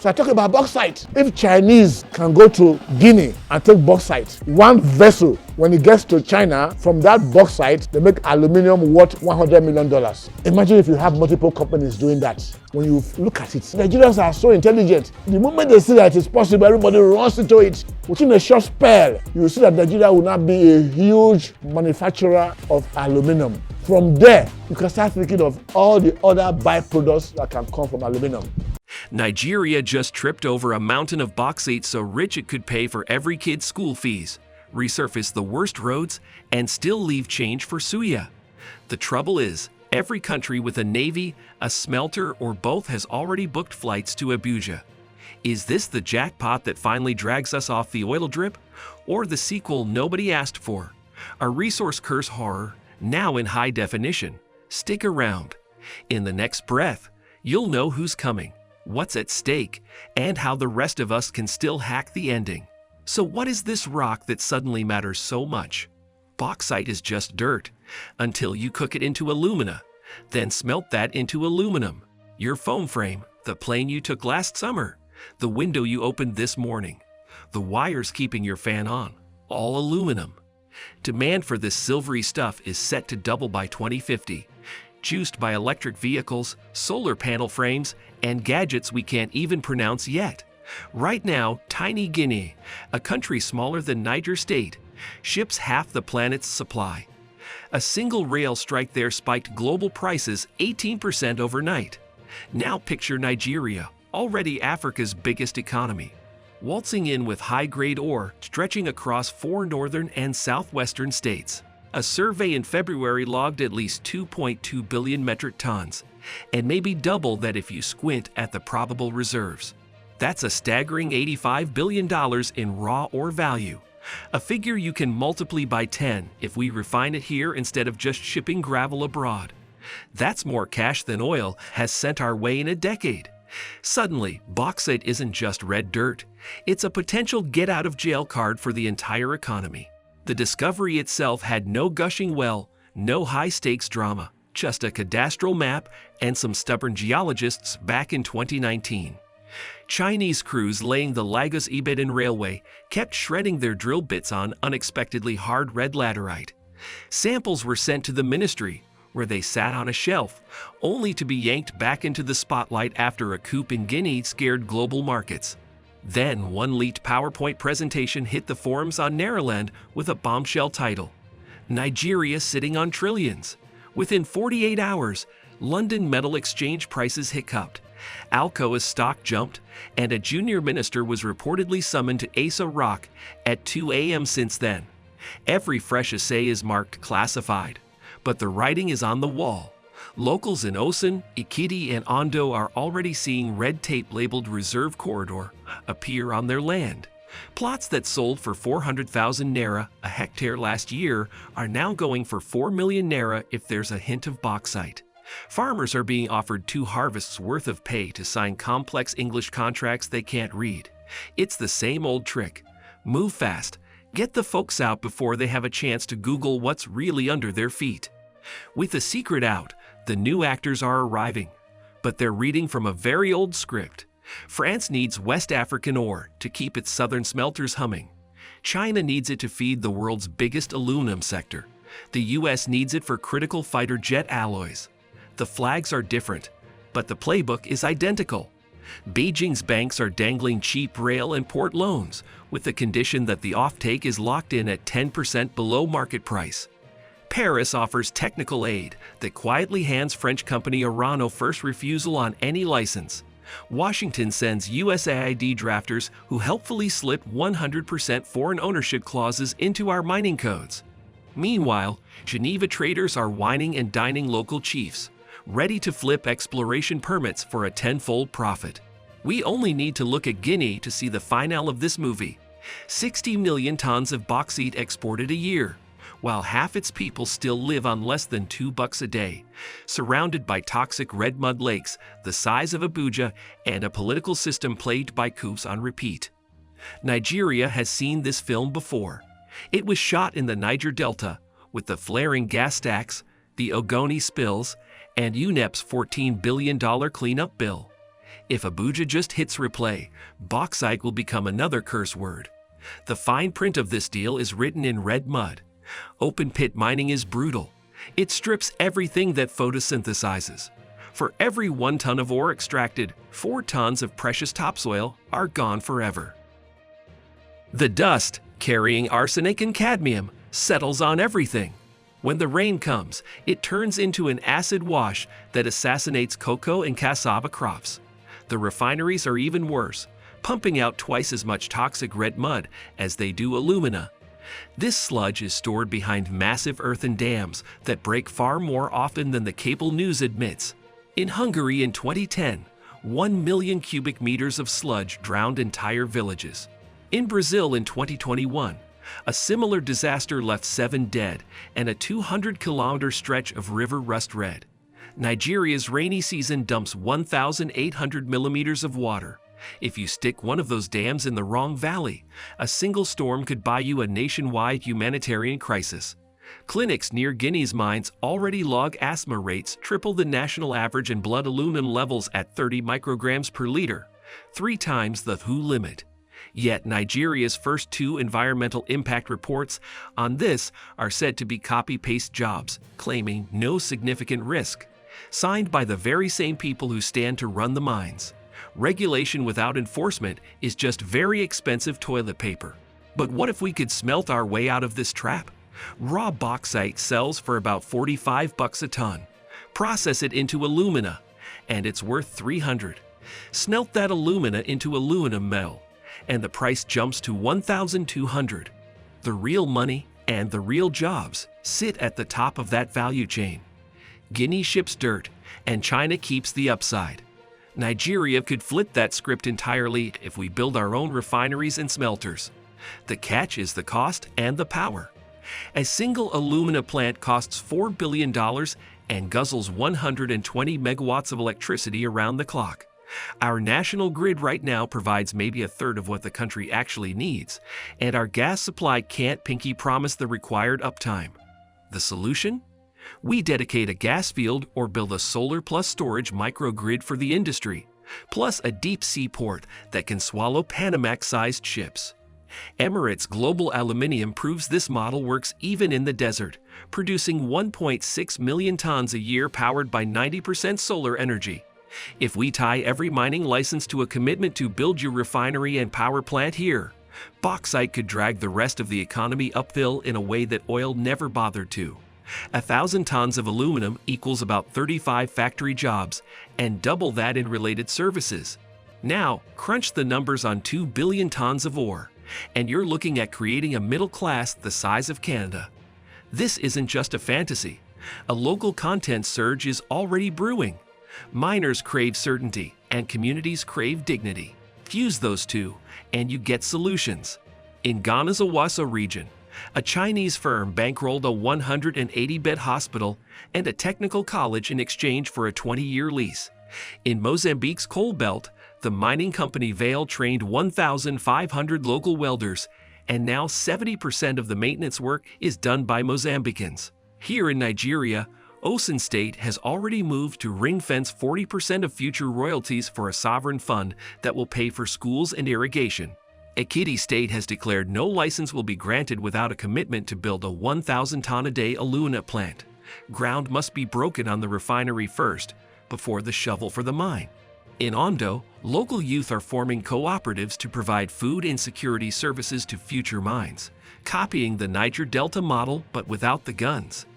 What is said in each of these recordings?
So I talk about bauxite. If Chinese can go to Guinea and take bauxite, one vessel, when it gets to China, from that bauxite, they make aluminium worth $100 million. Imagine if you have multiple companies doing that. When you look at it, Nigerians are so intelligent. The moment they see that it's possible, everybody runs into it. Within a short spell, you will see that Nigeria will now be a huge manufacturer of aluminum. From there, you can start thinking of all the other byproducts that can come from aluminum. Nigeria just tripped over a mountain of bauxite so rich it could pay for every kid's school fees, resurface the worst roads, and still leave change for suya. The trouble is, every country with a navy, a smelter, or both has already booked flights to Abuja. Is this the jackpot that finally drags us off the oil drip? Or the sequel nobody asked for? A resource curse horror, now in high definition. Stick around. In the next breath, you'll know who's coming, what's at stake, and how the rest of us can still hack the ending. So what is this rock that suddenly matters so much? Bauxite is just dirt, until you cook it into alumina, then smelt that into aluminum. Your foam frame, the plane you took last summer, the window you opened this morning, the wires keeping your fan on, all aluminum. Demand for this silvery stuff is set to double by 2050, juiced by electric vehicles, solar panel frames, and gadgets we can't even pronounce yet. Right now, tiny Guinea, a country smaller than Niger State, ships half the planet's supply. A single rail strike there spiked global prices 18% overnight. Now picture Nigeria, already Africa's biggest economy, waltzing in with high-grade ore stretching across 4 northern and southwestern states. A survey in February logged at least 2.2 billion metric tons, and maybe double that if you squint at the probable reserves. That's a staggering $85 billion in raw ore value, a figure you can multiply by 10 if we refine it here instead of just shipping gravel abroad. That's more cash than oil has sent our way in a decade. Suddenly, bauxite isn't just red dirt, it's a potential get-out-of-jail card for the entire economy. The discovery itself had no gushing well, no high-stakes drama, just a cadastral map and some stubborn geologists back in 2019. Chinese crews laying the Lagos-Ibadan Railway kept shredding their drill bits on unexpectedly hard red laterite. Samples were sent to the ministry, where they sat on a shelf, only to be yanked back into the spotlight after a coup in Guinea scared global markets. Then one leaked PowerPoint presentation hit the forums on Naraland with a bombshell title, "Nigeria Sitting on Trillions." Within 48 hours, London Metal Exchange prices hiccuped, Alcoa's stock jumped, and a junior minister was reportedly summoned to Asa Rock at 2 a.m. since then. Every fresh essay is marked classified, but the writing is on the wall. Locals in Osun, Ikiti, and Ondo are already seeing red tape labeled Reserve Corridor appear on their land. Plots that sold for 400,000 naira a hectare last year are now going for 4 million naira if there's a hint of bauxite. Farmers are being offered 2 harvests worth of pay to sign complex English contracts they can't read. It's the same old trick. Move fast. Get the folks out before they have a chance to Google what's really under their feet. With the secret out, the new actors are arriving, but they're reading from a very old script. France needs West African ore to keep its southern smelters humming. China needs it to feed the world's biggest aluminum sector. The US needs it for critical fighter jet alloys. The flags are different, but the playbook is identical. Beijing's banks are dangling cheap rail and port loans, with the condition that the offtake is locked in at 10% below market price. Paris offers technical aid that quietly hands French company Orano first refusal on any license. Washington sends USAID drafters who helpfully slip 100% foreign ownership clauses into our mining codes. Meanwhile, Geneva traders are wining and dining local chiefs, ready to flip exploration permits for a tenfold profit. We only need to look at Guinea to see the finale of this movie. 60 million tons of bauxite exported a year, while half its people still live on less than $2 a day, surrounded by toxic red mud lakes the size of Abuja and a political system plagued by coups on repeat. Nigeria has seen this film before. It was shot in the Niger Delta, with the flaring gas stacks, the Ogoni spills, and UNEP's $14 billion cleanup bill. If Abuja just hits replay, bauxite will become another curse word. The fine print of this deal is written in red mud. Open pit mining is brutal. It strips everything that photosynthesizes. For every 1 ton of ore extracted, 4 tons of precious topsoil are gone forever. The dust, carrying arsenic and cadmium, settles on everything. When the rain comes, it turns into an acid wash that assassinates cocoa and cassava crops. The refineries are even worse, pumping out twice as much toxic red mud as they do alumina. This sludge is stored behind massive earthen dams that break far more often than the cable news admits. In Hungary in 2010, 1 million cubic meters of sludge drowned entire villages. In Brazil in 2021, a similar disaster left 7 dead and a 200-kilometer stretch of river rust red. Nigeria's rainy season dumps 1,800 millimeters of water. If you stick one of those dams in the wrong valley, a single storm could buy you a nationwide humanitarian crisis. Clinics near Guinea's mines already log asthma rates triple the national average and blood aluminum levels at 30 micrograms per liter, 3 times the WHO limit. Yet Nigeria's first 2 environmental impact reports on this are said to be copy-paste jobs, claiming no significant risk, signed by the very same people who stand to run the mines. Regulation without enforcement is just very expensive toilet paper. But what if we could smelt our way out of this trap? Raw bauxite sells for about $45 a ton. Process it into alumina, and it's worth $300. Smelt that alumina into aluminum metal, and the price jumps to $1,200. The real money and the real jobs sit at the top of that value chain. Guinea ships dirt, and China keeps the upside. Nigeria could flip that script entirely if we build our own refineries and smelters. The catch is the cost and the power. A single alumina plant costs $4 billion and guzzles 120 megawatts of electricity around the clock. Our national grid right now provides maybe a third of what the country actually needs, and our gas supply can't pinky promise the required uptime. The solution? We dedicate a gas field or build a solar plus storage microgrid for the industry, plus a deep sea port that can swallow Panamax-sized ships. Emirates Global Aluminium proves this model works even in the desert, producing 1.6 million tons a year powered by 90% solar energy. If we tie every mining license to a commitment to build your refinery and power plant here, bauxite could drag the rest of the economy uphill in a way that oil never bothered to. 1,000 tons of aluminum equals about 35 factory jobs, and double that in related services. Now, crunch the numbers on 2 billion tons of ore, and you're looking at creating a middle class the size of Canada. This isn't just a fantasy. A local content surge is already brewing. Miners crave certainty, and communities crave dignity. Fuse those two, and you get solutions. In Ghana's Awassa region, a Chinese firm bankrolled a 180-bed hospital and a technical college in exchange for a 20-year lease. In Mozambique's coal belt, the mining company Vale trained 1,500 local welders, and now 70% of the maintenance work is done by Mozambicans. Here in Nigeria, Osun State has already moved to ring-fence 40% of future royalties for a sovereign fund that will pay for schools and irrigation. Ekiti State has declared no license will be granted without a commitment to build a 1,000-ton-a-day alumina plant. Ground must be broken on the refinery first, before the shovel for the mine. In Ondo, local youth are forming cooperatives to provide food insecurity services to future mines, copying the Niger Delta model but without the guns.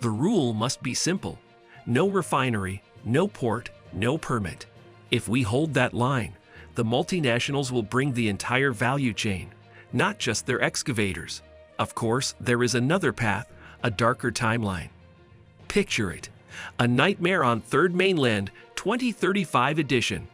The rule must be simple: no refinery, no port, no permit. If we hold that line, the multinationals will bring the entire value chain, not just their excavators. Of course, there is another path, a darker timeline. Picture it: A Nightmare on Third Mainland 2035 edition.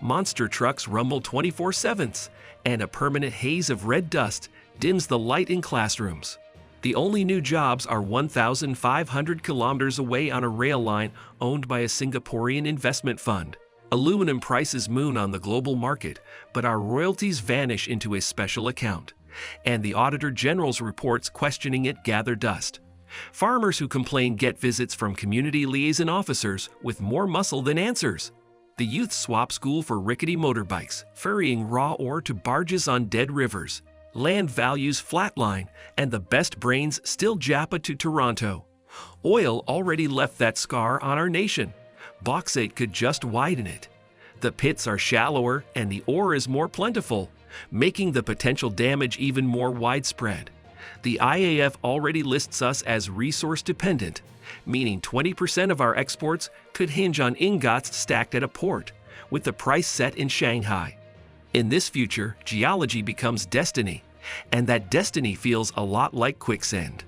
Monster trucks rumble 24/7, and a permanent haze of red dust dims the light in classrooms. The only new jobs are 1,500 kilometers away on a rail line owned by a Singaporean investment fund. Aluminum prices moon on the global market, but our royalties vanish into a special account, and the Auditor General's reports questioning it gather dust. Farmers who complain get visits from community liaison officers with more muscle than answers. The youth swap school for rickety motorbikes, ferrying raw ore to barges on dead rivers. Land values flatline, and the best brains still jackpot to Toronto. Oil already left that scar on our nation. Bauxite could just widen it. The pits are shallower and the ore is more plentiful, making the potential damage even more widespread. The IAF already lists us as resource dependent, meaning 20% of our exports could hinge on ingots stacked at a port, with the price set in Shanghai. In this future, geology becomes destiny, and that destiny feels a lot like quicksand.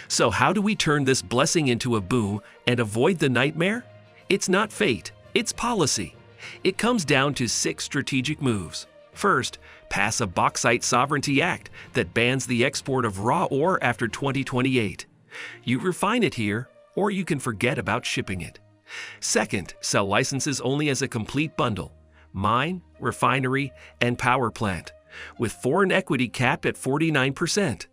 So how do we turn this blessing into a boom and avoid the nightmare? It's not fate, it's policy. It comes down to 6 strategic moves. First, pass a Bauxite Sovereignty Act that bans the export of raw ore after 2028. You refine it here, or you can forget about shipping it. Second, sell licenses only as a complete bundle: mine, refinery, and power plant, with foreign equity capped at 49%.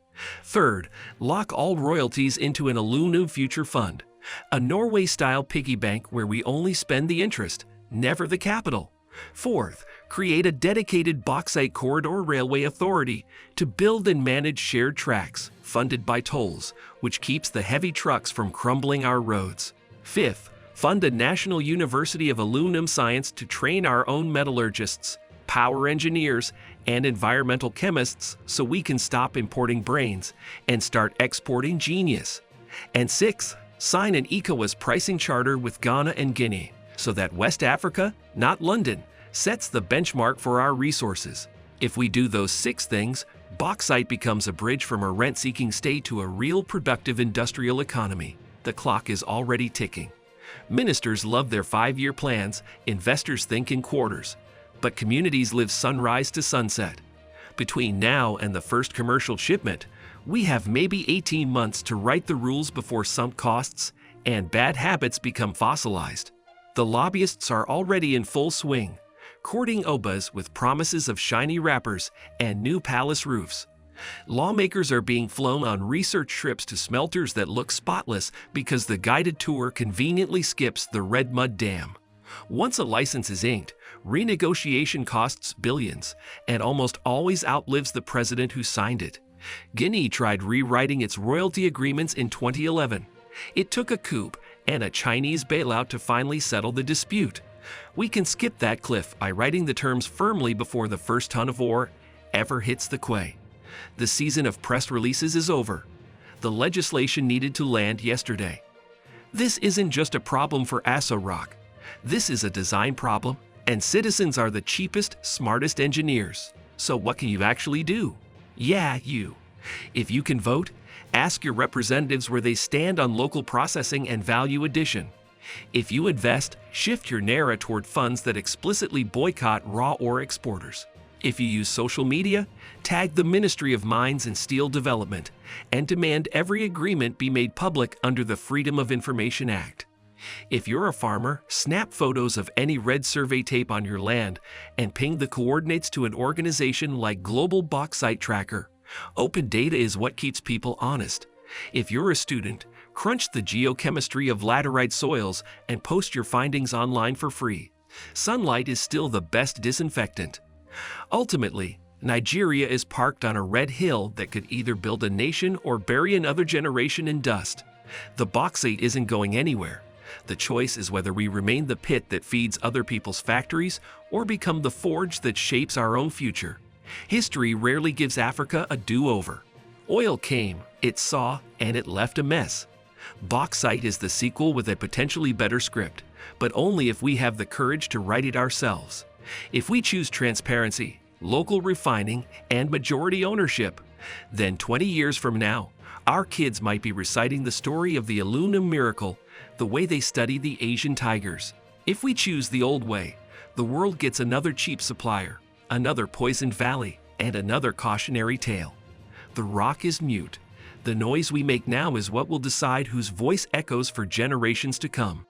Third, lock all royalties into an aluminum future fund, a Norway-style piggy bank where we only spend the interest, never the capital. Fourth, create a dedicated Bauxite Corridor Railway Authority to build and manage shared tracks, funded by tolls, which keeps the heavy trucks from crumbling our roads. Fifth, fund a National University of Aluminum Science to train our own metallurgists, power engineers, and environmental chemists so we can stop importing brains and start exporting genius. And sixth, sign an ECOWAS pricing charter with Ghana and Guinea, so that West Africa, not London, sets the benchmark for our resources. If we do those 6 things, bauxite becomes a bridge from a rent-seeking state to a real productive industrial economy. The clock is already ticking. Ministers love their 5-year plans, investors think in quarters, but communities live sunrise to sunset. Between now and the first commercial shipment, we have maybe 18 months to write the rules before sunk costs and bad habits become fossilized. The lobbyists are already in full swing, courting OBAs with promises of shiny wrappers and new palace roofs. Lawmakers are being flown on research trips to smelters that look spotless because the guided tour conveniently skips the red mud dam. Once a license is inked, renegotiation costs billions and almost always outlives the president who signed it. Guinea tried rewriting its royalty agreements in 2011. It took a coup and a Chinese bailout to finally settle the dispute. We can skip that cliff by writing the terms firmly before the first ton of ore ever hits the quay. The season of press releases is over. The legislation needed to land yesterday. This isn't just a problem for Aso Rock. This is a design problem, and citizens are the cheapest, smartest engineers. So what can you actually do? Yeah, you. If you can vote, ask your representatives where they stand on local processing and value addition. If you invest, shift your narrative toward funds that explicitly boycott raw ore exporters. If you use social media, tag the Ministry of Mines and Steel Development and demand every agreement be made public under the Freedom of Information Act. If you're a farmer, snap photos of any red survey tape on your land and ping the coordinates to an organization like Global Bauxite Tracker. Open data is what keeps people honest. If you're a student, crunch the geochemistry of laterite soils and post your findings online for free. Sunlight is still the best disinfectant. Ultimately, Nigeria is parked on a red hill that could either build a nation or bury another generation in dust. The bauxite isn't going anywhere. The choice is whether we remain the pit that feeds other people's factories or become the forge that shapes our own future. History rarely gives Africa a do-over. Oil came, it saw, and it left a mess. Bauxite is the sequel with a potentially better script, but only if we have the courage to write it ourselves. If we choose transparency, local refining, and majority ownership, then 20 years from now, our kids might be reciting the story of the aluminum miracle the way they study the Asian tigers. If we choose the old way, the world gets another cheap supplier, another poisoned valley, and another cautionary tale. The rock is mute. The noise we make now is what will decide whose voice echoes for generations to come.